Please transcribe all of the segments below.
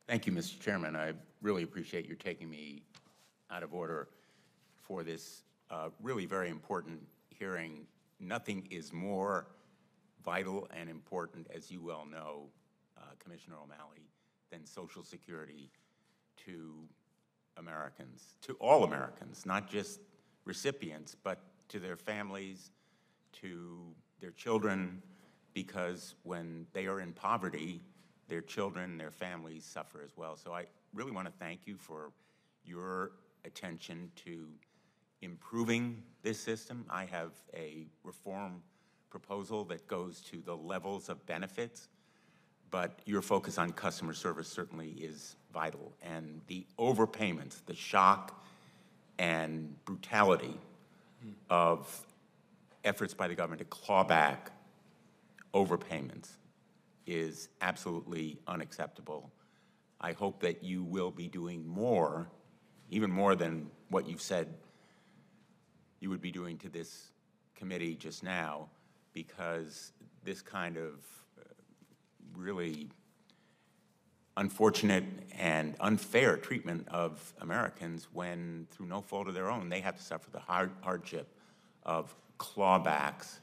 Thank you, Mr. Chairman. I really appreciate your taking me out of order for this really very important hearing. Nothing is more vital and important, as you well know, Commissioner O'Malley, than Social Security to Americans, to all Americans, not just recipients, but to their families, to their children, because when they are in poverty, their children, their families suffer as well. So I really want to thank you for your attention to improving this system. I have a reform proposal that goes to the levels of benefits, but your focus on customer service certainly is vital. And the overpayments, the shock and brutality of efforts by the government to claw back overpayments is absolutely unacceptable. I hope that you will be doing more, even more than what you've said you would be doing to this committee just now, because this kind of really unfortunate and unfair treatment of Americans when, through no fault of their own, they have to suffer the hardship of clawbacks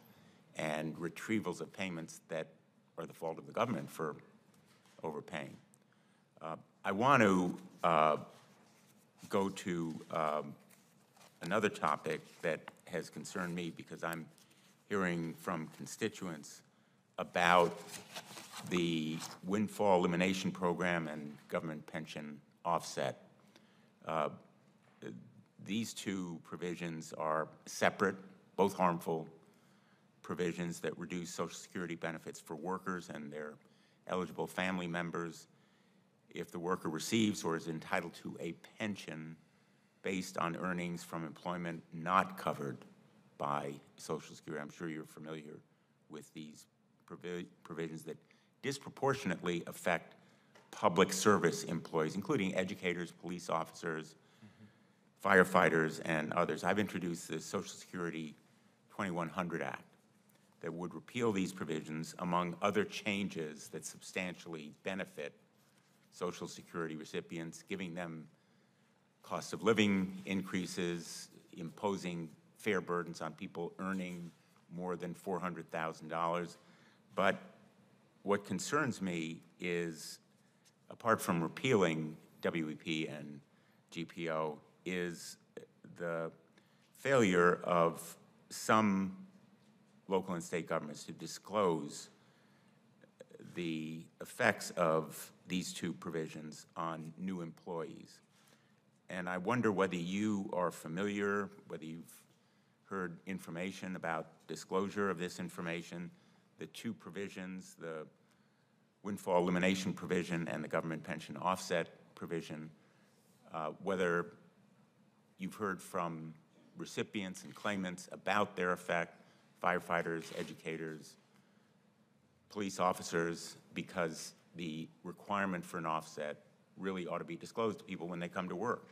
and retrievals of payments that are the fault of the government for overpaying. I want to go to another topic that has concerned me, because I'm hearing from constituents about the windfall elimination program and government pension offset. These two provisions are separate, both harmful provisions that reduce Social Security benefits for workers and their eligible family members if the worker receives or is entitled to a pension based on earnings from employment not covered by Social Security. I'm sure you're familiar with these provisions that disproportionately affect public service employees, including educators, police officers, firefighters, and others. I've introduced the Social Security 2100 Act that would repeal these provisions, among other changes that substantially benefit Social Security recipients, giving them cost of living increases, imposing fair burdens on people earning more than $400,000. But what concerns me is, apart from repealing WEP and GPO, is the failure of some local and state governments to disclose the effects of these two provisions on new employees. And I wonder whether you are familiar, whether you've heard information about disclosure of this information, the two provisions, the windfall elimination provision and the government pension offset provision, whether you've heard from recipients and claimants about their effect, firefighters, educators, police officers, because the requirement for an offset really ought to be disclosed to people when they come to work.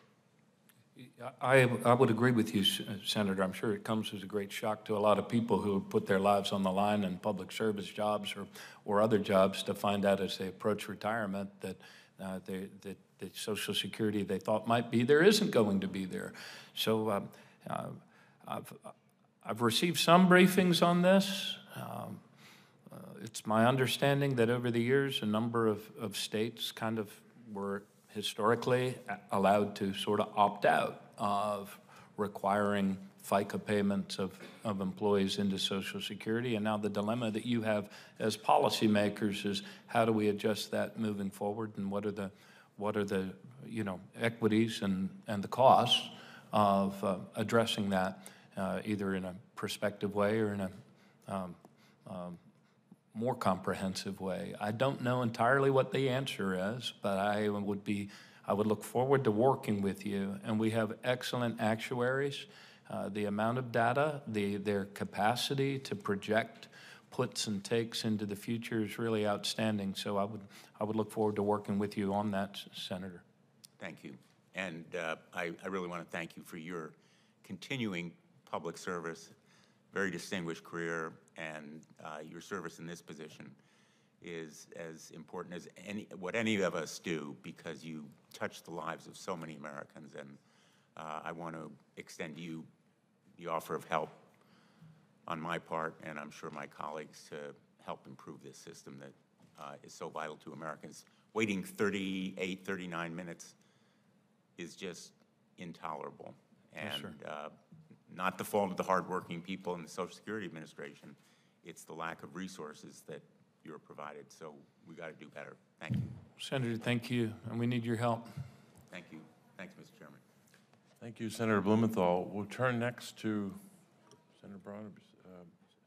I would agree with you, Senator. I'm sure it comes as a great shock to a lot of people who have put their lives on the line in public service jobs or other jobs to find out as they approach retirement that the Social Security they thought might be there isn't going to be there. So I've received some briefings on this. It's my understanding that over the years, a number of states kind of were historically allowed to sort of opt out of requiring FICA payments of employees into Social Security. And now the dilemma that you have as policymakers is how do we adjust that moving forward, and what are the equities and the costs of addressing that either in a prospective way or in a more comprehensive way. I don't know entirely what the answer is, but I would look forward to working with you. And we have excellent actuaries. The amount of data, their capacity to project puts and takes into the future is really outstanding. So I would look forward to working with you on that, Senator. Thank you. And I really want to thank you for your continuing public service, very distinguished career, and your service in this position. is as important as what any of us do, because you touch the lives of so many Americans. And I want to extend to you the offer of help on my part, and I'm sure my colleagues, to help improve this system that is so vital to Americans. Waiting 38, 39 minutes is just intolerable. Yes, And sir. not the fault of the hardworking people in the Social Security Administration. It's the lack of resources that you're provided. So we got to do better. Thank you. Senator, thank you, and we need your help. Thank you. Thanks, Mr. Chairman. Thank you, Senator Blumenthal. We'll turn next to Senator Brown,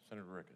Senator Ricketts.